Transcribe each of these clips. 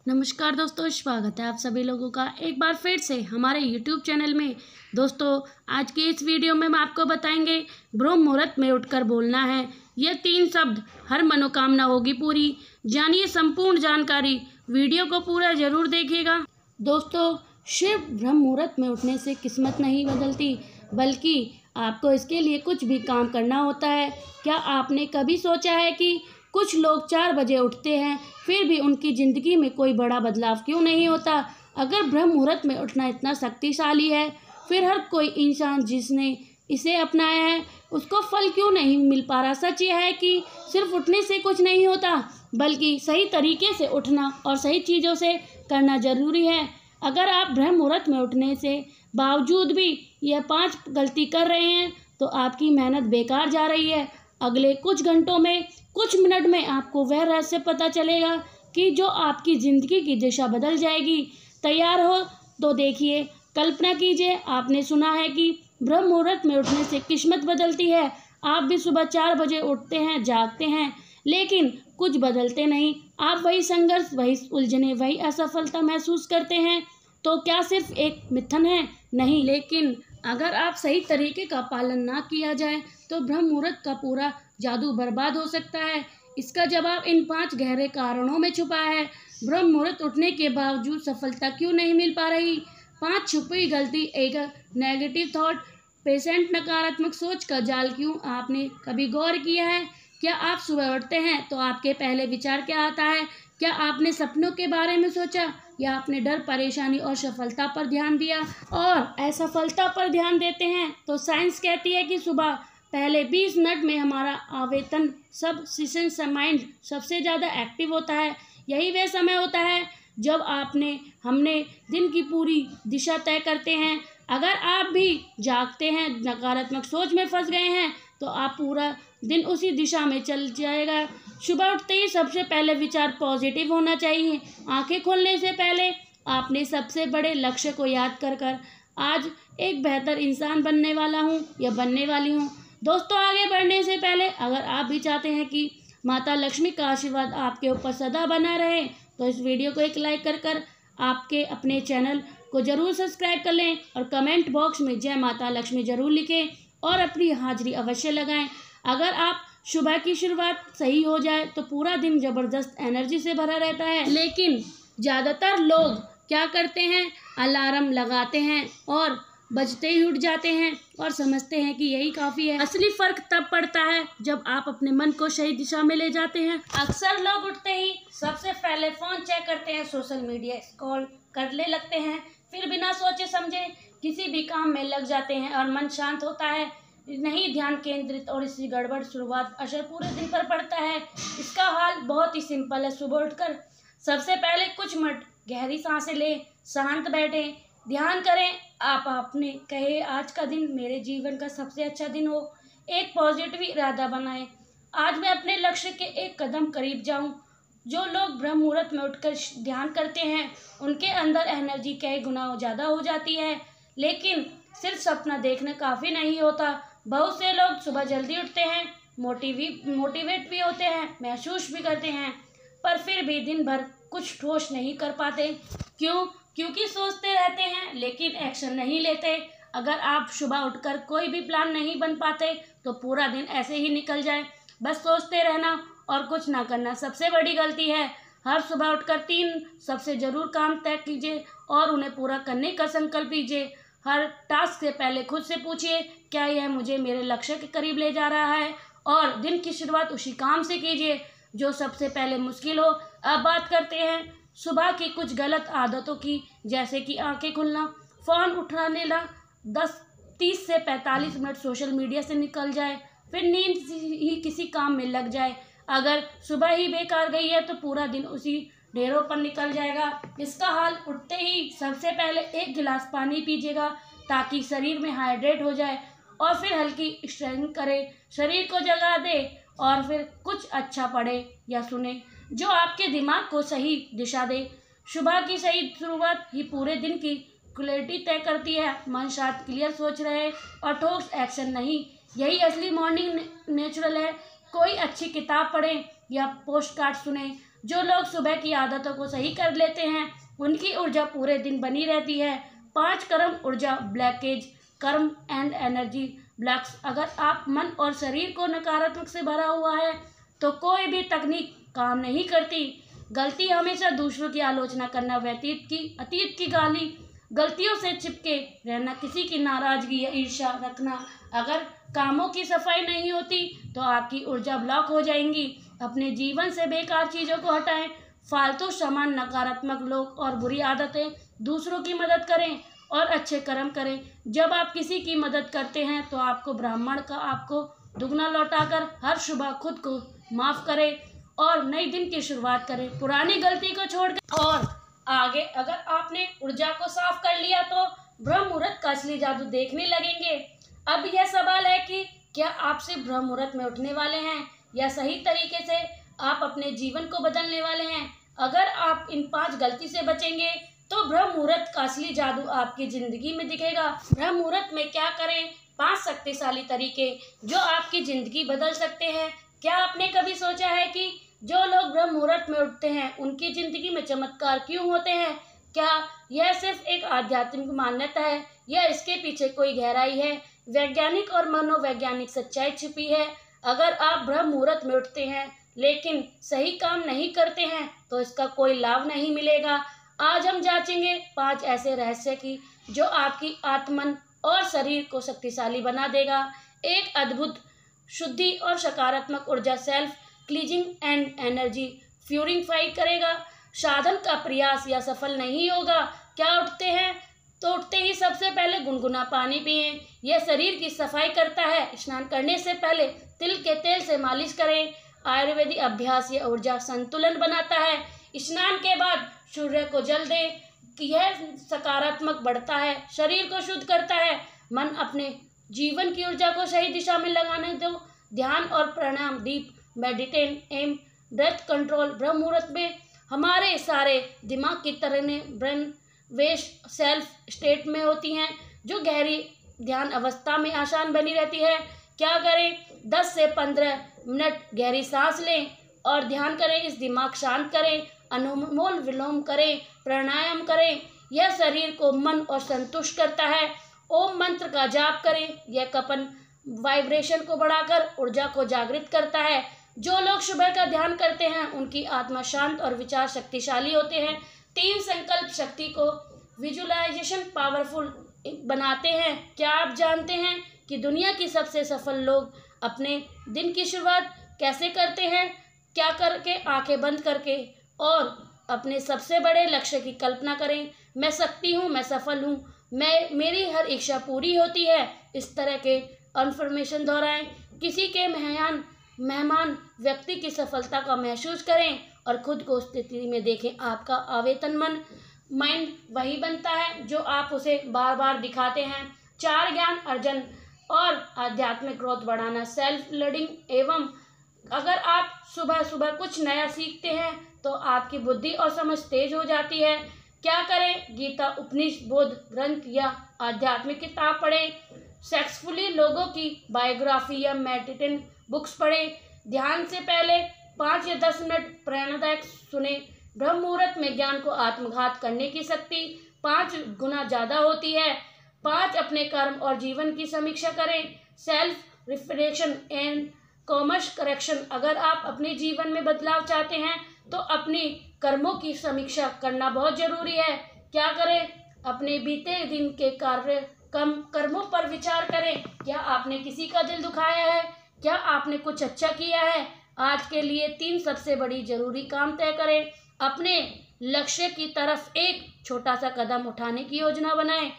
नमस्कार दोस्तों, स्वागत है आप सभी लोगों का एक बार फिर से हमारे YouTube चैनल में। दोस्तों, आज की इस वीडियो में हम आपको बताएंगे ब्रह्म मुहूर्त में उठकर बोलना है। ये 3 शब्द, हर मनोकामना होगी पूरी। जानिए संपूर्ण जानकारी, वीडियो को पूरा जरूर देखिएगा। दोस्तों, सिर्फ ब्रह्म मुहूर्त में उठने से किस्मत नहीं बदलती, बल्कि आपको इसके लिए कुछ भी काम करना होता है। क्या आपने कभी सोचा है कि कुछ लोग 4 बजे उठते हैं, फिर भी उनकी ज़िंदगी में कोई बड़ा बदलाव क्यों नहीं होता? अगर ब्रह्म मुहूर्त में उठना इतना शक्तिशाली है, फिर हर कोई इंसान जिसने इसे अपनाया है, उसको फल क्यों नहीं मिल पा रहा? सच यह है कि सिर्फ उठने से कुछ नहीं होता, बल्कि सही तरीके से उठना और सही चीज़ों से करना ज़रूरी है। अगर आप ब्रह्म मुहूर्त में उठने से बावजूद भी यह 5 गलती कर रहे हैं, तो आपकी मेहनत बेकार जा रही है। अगले कुछ घंटों में, कुछ मिनट में आपको वह रहस्य पता चलेगा कि जो आपकी ज़िंदगी की दिशा बदल जाएगी। तैयार हो तो देखिए। कल्पना कीजिए, आपने सुना है कि ब्रह्म मुहूर्त में उठने से किस्मत बदलती है। आप भी सुबह 4 बजे उठते हैं, जागते हैं, लेकिन कुछ बदलते नहीं। आप वही संघर्ष, वही उलझने, वही असफलता महसूस करते हैं। तो क्या सिर्फ एक मिथन है? नहीं, लेकिन अगर आप सही तरीके का पालन ना किया जाए तो ब्रह्म मुहूर्त का पूरा जादू बर्बाद हो सकता है। इसका जवाब इन 5 गहरे कारणों में छुपा है। ब्रह्म मुहूर्त उठने के बावजूद सफलता क्यों नहीं मिल पा रही? 5 छुपी गलती। एक, नेगेटिव थॉट, पेशेंट, नकारात्मक सोच का जाल क्यों? आपने कभी गौर किया है? क्या आप सुबह उठते हैं तो आपके पहले विचार क्या आता है? क्या आपने सपनों के बारे में सोचा, या आपने डर, परेशानी और सफलता पर ध्यान दिया? और असफलता पर ध्यान देते हैं तो साइंस कहती है कि सुबह पहले 20 मिनट में हमारा आवेदन सब सिस्टम माइंड सबसे ज़्यादा एक्टिव होता है। यही वह समय होता है जब हमने दिन की पूरी दिशा तय करते हैं। अगर आप भी जागते हैं, नकारात्मक सोच में फंस गए हैं, तो आप पूरा दिन उसी दिशा में चल जाएगा। सुबह उठते ही सबसे पहले विचार पॉजिटिव होना चाहिए। आंखें खोलने से पहले आपने सबसे बड़े लक्ष्य को याद कर आज एक बेहतर इंसान बनने वाला हूँ या बनने वाली हूँ। दोस्तों, आगे बढ़ने से पहले अगर आप भी चाहते हैं कि माता लक्ष्मी का आशीर्वाद आपके ऊपर सदा बना रहे, तो इस वीडियो को एक लाइक कर आपके अपने चैनल को ज़रूर सब्सक्राइब कर लें और कमेंट बॉक्स में जय माता लक्ष्मी ज़रूर लिखें और अपनी हाजिरी अवश्य लगाएं। अगर आप सुबह की शुरुआत सही हो जाए तो पूरा दिन ज़बरदस्त एनर्जी से भरा रहता है। लेकिन ज़्यादातर लोग क्या करते हैं? अलार्म लगाते हैं और बजते ही उठ जाते हैं और समझते हैं कि यही काफ़ी है। असली फ़र्क तब पड़ता है जब आप अपने मन को सही दिशा में ले जाते हैं। अक्सर लोग उठते ही सबसे पहले फ़ोन चेक करते हैं, सोशल मीडिया स्क्रॉल करने लगते हैं, फिर बिना सोचे समझे किसी भी काम में लग जाते हैं और मन शांत होता है नहीं, ध्यान केंद्रित, और इसी गड़बड़ शुरुआत असर पूरे दिन पर पड़ता है। इसका हाल बहुत ही सिंपल है। सुबह उठकर सबसे पहले कुछ मिनट गहरी सांसें लें, शांत बैठें, ध्यान करें। आप आपने कहे आज का दिन मेरे जीवन का सबसे अच्छा दिन हो। एक पॉजिटिव इरादा बनाएं, आज मैं अपने लक्ष्य के एक कदम करीब जाऊं। जो लोग ब्रह्म मुहूर्त में उठकर ध्यान करते हैं, उनके अंदर एनर्जी कई गुना ज़्यादा हो जाती है। लेकिन सिर्फ सपना देखना काफ़ी नहीं होता। बहुत से लोग सुबह जल्दी उठते हैं, मोटिवेट भी होते हैं, महसूस भी करते हैं, पर फिर भी दिन भर कुछ ठोस नहीं कर पाते। क्यों? क्योंकि सोचते रहते हैं लेकिन एक्शन नहीं लेते। अगर आप सुबह उठकर कोई भी प्लान नहीं बन पाते तो पूरा दिन ऐसे ही निकल जाए। बस सोचते रहना और कुछ ना करना सबसे बड़ी गलती है। हर सुबह उठकर 3 सबसे ज़रूर काम तय कीजिए और उन्हें पूरा करने का संकल्प लीजिए। हर टास्क से पहले खुद से पूछिए, क्या यह मुझे मेरे लक्ष्य के करीब ले जा रहा है? और दिन की शुरुआत उसी काम से कीजिए जो सबसे पहले मुश्किल हो। अब बात करते हैं सुबह की कुछ गलत आदतों की, जैसे कि आंखें खुलना, फ़ोन उठाने ला, 30 से 45 मिनट सोशल मीडिया से निकल जाए, फिर नींद ही किसी काम में लग जाए। अगर सुबह ही बेकार गई है तो पूरा दिन उसी ढेरों पर निकल जाएगा। इसका हाल उठते ही सबसे पहले 1 गिलास पानी पीजिएगा ताकि शरीर में हाइड्रेट हो जाए, और फिर हल्की स्ट्रेचिंग करें, शरीर को जगा दे, और फिर कुछ अच्छा पढ़े या सुने जो आपके दिमाग को सही दिशा दे। सुबह की सही शुरुआत ही पूरे दिन की क्वालिटी तय करती है। मन शांत, क्लियर सोच रहे और ठोस एक्शन नहीं, यही असली मॉर्निंग नेचुरल है। कोई अच्छी किताब पढ़ें या पोस्ट कार्ड सुने जो लोग सुबह की आदतों को सही कर लेते हैं उनकी ऊर्जा पूरे दिन बनी रहती है। 5 कर्म ऊर्जा ब्लॉकेज, कर्म एंड एनर्जी ब्लॉक्स। अगर आप मन और शरीर को नकारात्मक से भरा हुआ है तो कोई भी तकनीक काम नहीं करती। गलती हमेशा दूसरों की आलोचना करना, अतीत की गाली, गलतियों से चिपके रहना, किसी की नाराजगी या ईर्ष्या रखना। अगर कामों की सफाई नहीं होती तो आपकी ऊर्जा ब्लॉक हो जाएंगी। अपने जीवन से बेकार चीज़ों को हटाएं, फालतू सामान, नकारात्मक लोग और बुरी आदतें। दूसरों की मदद करें और अच्छे कर्म करें। जब आप किसी की मदद करते हैं तो आपको ब्राह्मण का आपको दुगना लौटाकर हर सुबह खुद को माफ़ करें और नई दिन की शुरुआत करें, पुरानी गलती को छोड़कर और आगे। अगर आपने ऊर्जा को साफ कर लिया तो ब्रह्म मुहूर्त का असली जादू देखने लगेंगे। अब यह सवाल है कि क्या आप सिर्फ ब्रह्म मुहूर्त में उठने वाले हैं या सही तरीके से आप अपने जीवन को बदलने वाले हैं। अगर आप इन 5 गलती से बचेंगे तो ब्रह्म मुहूर्त का असली जादू आपकी जिंदगी में दिखेगा। ब्रह्म मुहूर्त में क्या करें? 5 शक्तिशाली तरीके जो आपकी जिंदगी बदल सकते हैं। क्या आपने कभी सोचा है कि जो लोग ब्रह्म मुहूर्त में उठते हैं उनकी जिंदगी में चमत्कार क्यों होते हैं? क्या यह सिर्फ एक आध्यात्मिक मान्यता है या इसके पीछे कोई गहराई है, वैज्ञानिक और मनोवैज्ञानिक सच्चाई छिपी है? अगर आप ब्रह्म मुहूर्त में उठते हैं लेकिन सही काम नहीं करते हैं तो इसका कोई लाभ नहीं मिलेगा। आज हम जांचेंगे 5 ऐसे रहस्य की जो आपकी आत्मन और शरीर को शक्तिशाली बना देगा। एक अद्भुत शुद्धि और सकारात्मक ऊर्जा self cleansing and energy purify करेगा। साधन का प्रयास या सफल नहीं होगा। क्या उठते हैं तो उठते ही सबसे पहले गुनगुना पानी पिएं। यह शरीर की सफाई करता है। स्नान करने से पहले तिल के तेल से मालिश करें। आयुर्वेदिक अभ्यास यह ऊर्जा संतुलन बनाता है। स्नान के बाद सूर्य को जल दें कि यह सकारात्मक बढ़ता है, शरीर को शुद्ध करता है। मन अपने जीवन की ऊर्जा को सही दिशा में लगाने दो। ध्यान और pranayama, deep meditation, um, breath control. Brahma Muhurta में हमारे सारे दिमाग की तरह ब्रेन वेश सेल्फ स्टेट में होती हैं जो गहरी ध्यान अवस्था में आसान बनी रहती है। क्या करें? 10 से 15 मिनट गहरी सांस लें और ध्यान करें। इस दिमाग शांत करें, अनुलोम विलोम करें, प्राणायाम करें। यह शरीर को मन और संतुष्ट करता है। ओम मंत्र का जाप करें। यह कपन वाइब्रेशन को बढ़ाकर ऊर्जा को जागृत करता है। जो लोग सुबह का ध्यान करते हैं उनकी आत्मा शांत और विचार शक्तिशाली होते हैं। 3 संकल्प शक्ति को विजुअलाइजेशन पावरफुल बनाते हैं। क्या आप जानते हैं कि दुनिया की सबसे सफल लोग अपने दिन की शुरुआत कैसे करते हैं? क्या करके? आंखें बंद करके और अपने सबसे बड़े लक्ष्य की कल्पना करें। मैं शक्ति हूँ, मैं सफल हूँ, मेरी हर इच्छा पूरी होती है। इस तरह के अनफर्मेशन दोहराएं। किसी के मेहमान व्यक्ति की सफलता का महसूस करें और खुद को उस स्थिति में देखें। आपका आवेतन माइंड वही बनता है जो आप उसे बार बार दिखाते हैं। 4 ज्ञान अर्जन और आध्यात्मिक ग्रोथ बढ़ाना, सेल्फ लर्निंग। एवं अगर आप सुबह सुबह कुछ नया सीखते हैं तो आपकी बुद्धि और समझ तेज हो जाती है। क्या करें? गीता, उपनिषद, बौद्ध ग्रंथ या आध्यात्मिक किताब पढ़ें। सक्सेसफुली लोगों की बायोग्राफी या मेडिटेशन बुक्स पढ़ें। ध्यान से पहले 5 या 10 मिनट प्रेरणादायक सुने। ब्रह्म मुहूर्त में ज्ञान को आत्मघात करने की शक्ति 5 गुना ज़्यादा होती है। 5 अपने कर्म और जीवन की समीक्षा करें। Self reflection and commerce correction. अगर आप अपने जीवन में बदलाव चाहते हैं तो अपनी कर्मों की समीक्षा करना बहुत जरूरी है। क्या करें? अपने बीते दिन के कर्मों पर विचार करें। क्या आपने किसी का दिल दुखाया है? क्या आपने कुछ अच्छा किया है? आज के लिए 3 सबसे बड़ी जरूरी काम तय करें। अपने लक्ष्य की तरफ एक छोटा सा कदम उठाने की योजना बनाएं।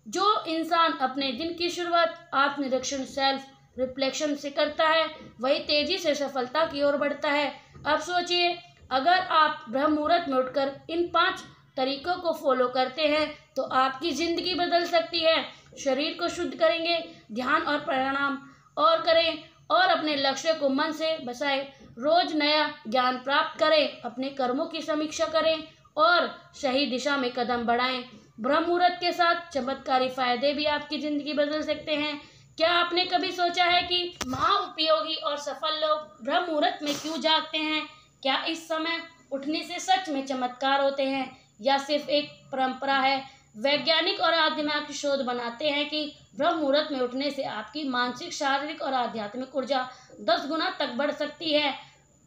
जो इंसान अपने दिन की शुरुआत आत्मनिरीक्षण सेल्फ रिफ्लेक्शन से करता है वही तेजी से सफलता की ओर बढ़ता है। अब सोचिए, अगर आप ब्रह्म मुहूर्त में उठकर इन 5 तरीकों को फॉलो करते हैं तो आपकी जिंदगी बदल सकती है। शरीर को शुद्ध करेंगे, ध्यान और प्राणायाम और करें और अपने लक्ष्य को मन से बसाएं। रोज नया ज्ञान प्राप्त करें, अपने कर्मों की समीक्षा करें और सही दिशा में कदम बढ़ाएं। ब्रह्म मुहूर्त के साथ चमत्कारी फायदे भी आपकी जिंदगी बदल सकते हैं। क्या आपने कभी सोचा है कि महाउपयोगी और सफल लोग ब्रह्म मुहूर्त में क्यों जागते हैं? क्या इस समय उठने से सच में चमत्कार होते हैं या सिर्फ एक परंपरा है? वैज्ञानिक और आध्यात्मिक शोध बनाते हैं कि ब्रह्म मुहूर्त में उठने से आपकी मानसिक, शारीरिक और आध्यात्मिक ऊर्जा 10 गुना तक बढ़ सकती है।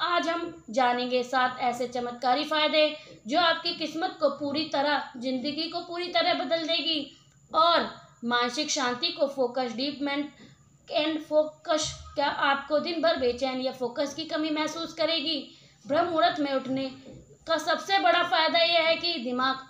आज हम जानेंगे 7 ऐसे चमत्कारी फायदे जो आपकी किस्मत को पूरी तरह, जिंदगी को पूरी तरह बदल देगी और मानसिक शांति को focus, deep mind and focus. क्या आपको दिन भर बेचैन या फोकस की कमी महसूस करेगी? ब्रह्म मुहूर्त में उठने का सबसे बड़ा फायदा यह है कि दिमाग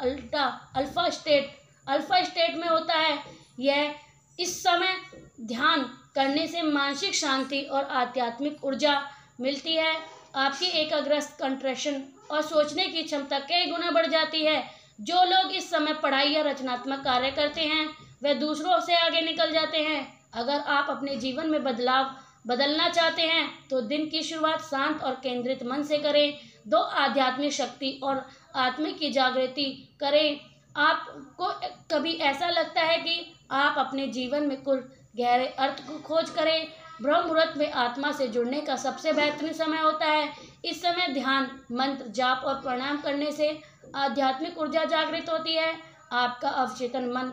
अल्फा स्टेट में होता है। यह इस समय ध्यान करने से मानसिक शांति और आध्यात्मिक ऊर्जा मिलती है। आपकी एकाग्रता, कंसंट्रेशन और सोचने की क्षमता कई गुना बढ़ जाती है। जो लोग इस समय पढ़ाई या रचनात्मक कार्य करते हैं वे दूसरों से आगे निकल जाते हैं। अगर आप अपने जीवन में बदलना चाहते हैं तो दिन की शुरुआत शांत और केंद्रित मन से करें। 2 आध्यात्मिक शक्ति और आत्मिक की जागृति करें। आपको कभी ऐसा लगता है कि आप अपने जीवन में कुछ गहरे अर्थ को खोज करें? ब्रह्म मुहूर्त में आत्मा से जुड़ने का सबसे बेहतरीन समय होता है। इस समय ध्यान, मंत्र जाप और प्रणाम करने से आध्यात्मिक ऊर्जा जागृत होती है। आपका अवचेतन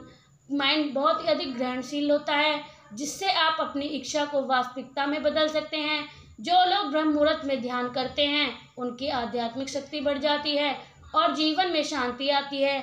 माइंड बहुत ही अधिक ग्रहणशील होता है, जिससे आप अपनी इच्छा को वास्तविकता में बदल सकते हैं। जो लोग ब्रह्म मुहूर्त में ध्यान करते हैं उनकी आध्यात्मिक शक्ति बढ़ जाती है और जीवन में शांति आती है।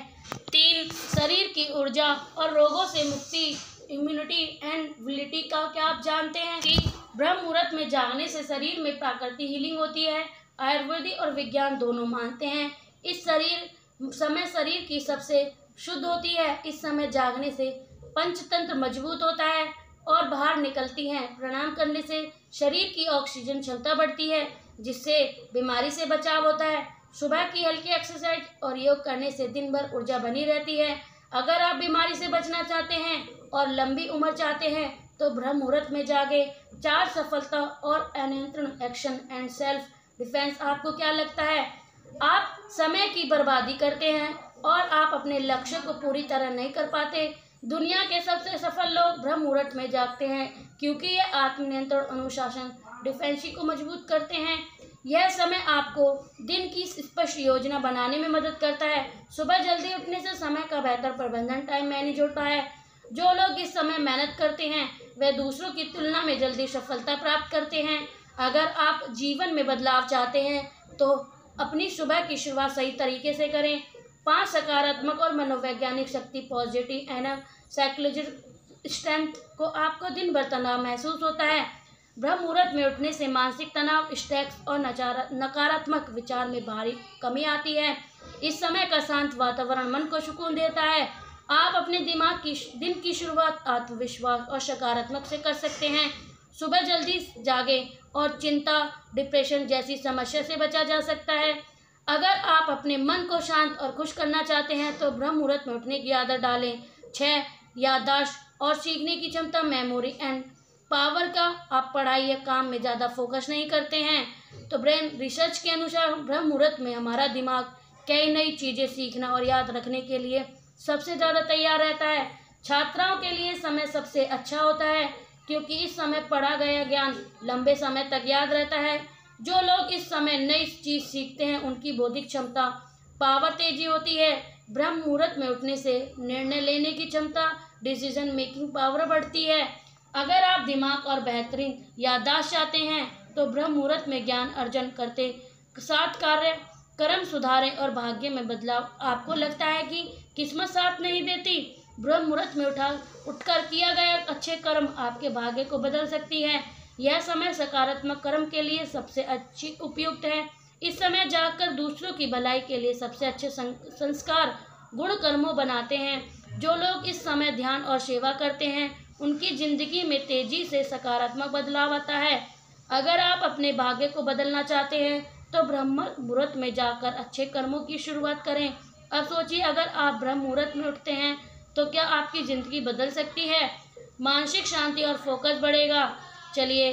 3 शरीर की ऊर्जा और रोगों से मुक्ति, इम्यूनिटी एंड विलिटी का क्या आप जानते हैं कि ब्रह्म मुहूर्त में जागने से शरीर में प्राकृतिक हीलिंग होती है? आयुर्वेद और विज्ञान दोनों मानते हैं इस समय शरीर की सबसे शुद्ध होती है। इस समय जागने से पंचतंत्र मजबूत होता है और बाहर निकलती हैं। प्रणाम करने से शरीर की ऑक्सीजन क्षमता बढ़ती है, जिससे बीमारी से बचाव होता है। सुबह की हल्की एक्सरसाइज और योग करने से दिन भर ऊर्जा बनी रहती है। अगर आप बीमारी से बचना चाहते हैं और लंबी उम्र चाहते हैं तो ब्रह्म मुहूर्त में जागे। 4 सफलता और नियंत्रण, एक्शन एंड सेल्फ डिफेंस। आपको क्या लगता है? आप समय की बर्बादी करते हैं और आप अपने लक्ष्य को पूरी तरह नहीं कर पाते। दुनिया के सबसे सफल लोग ब्रह्म मुहूर्त में जागते हैं क्योंकि ये आत्मनियंत्रण, अनुशासन, डिफेंस को मजबूत करते हैं। यह समय आपको दिन की स्पष्ट योजना बनाने में मदद करता है। सुबह जल्दी उठने से समय का बेहतर प्रबंधन, टाइम मैनेज होता है। जो लोग इस समय मेहनत करते हैं वे दूसरों की तुलना में जल्दी सफलता प्राप्त करते हैं। अगर आप जीवन में बदलाव चाहते हैं तो अपनी सुबह की शुरुआत सही तरीके से करें। 5 सकारात्मक और मनोवैज्ञानिक शक्ति, पॉजिटिव एंड साइकोलॉजिकल स्ट्रेंथ को आपको दिन भर तनाव महसूस होता है। ब्रह्म मुहूर्त में उठने से मानसिक तनाव, स्ट्रेस और नकारात्मक विचार में भारी कमी आती है। इस समय का शांत वातावरण मन को सुकून देता है। आप अपने दिमाग की दिन की शुरुआत आत्मविश्वास और सकारात्मक से कर सकते हैं। सुबह जल्दी जागें और चिंता, डिप्रेशन जैसी समस्या से बचा जा सकता है। अगर आप अपने मन को शांत और खुश करना चाहते हैं तो ब्रह्म मुहूर्त में उठने की आदत डालें। 6 याददाश्त और सीखने की क्षमता, मेमोरी एंड पावर का। आप पढ़ाई या काम में ज़्यादा फोकस नहीं करते हैं तो ब्रेन रिसर्च के अनुसार ब्रह्म मुहूर्त में हमारा दिमाग कई नई चीज़ें सीखना और याद रखने के लिए सबसे ज़्यादा तैयार रहता है। छात्राओं के लिए समय सबसे अच्छा होता है क्योंकि इस समय पढ़ा गया ज्ञान लंबे समय तक याद रहता है। जो लोग इस समय नई चीज़ सीखते हैं उनकी बौद्धिक क्षमता, पावर तेजी होती है। ब्रह्म मुहूर्त में उठने से निर्णय लेने की क्षमता, डिसीजन मेकिंग पावर बढ़ती है। अगर आप दिमाग और बेहतरीन याददाश्त चाहते हैं तो ब्रह्म मुहूर्त में ज्ञान अर्जन करते साथ कार्य कर्म सुधारें और भाग्य में बदलाव। आपको लगता है कि किस्मत साथ नहीं देती? ब्रह्म मुहूर्त में उठकर किया गया अच्छे कर्म आपके भाग्य को बदल सकती है। यह समय सकारात्मक कर्म के लिए सबसे अच्छी उपयुक्त है। इस समय जागकर दूसरों की भलाई के लिए सबसे अच्छे संस्कार गुण कर्मों बनाते हैं। जो लोग इस समय ध्यान और सेवा करते हैं उनकी जिंदगी में तेजी से सकारात्मक बदलाव आता है। अगर आप अपने भाग्य को बदलना चाहते हैं तो ब्रह्म मुहूर्त में जाकर अच्छे कर्मों की शुरुआत करें। अब सोचिए, अगर आप ब्रह्म मुहूर्त में उठते हैं तो क्या आपकी ज़िंदगी बदल सकती है? मानसिक शांति और फोकस बढ़ेगा। चलिए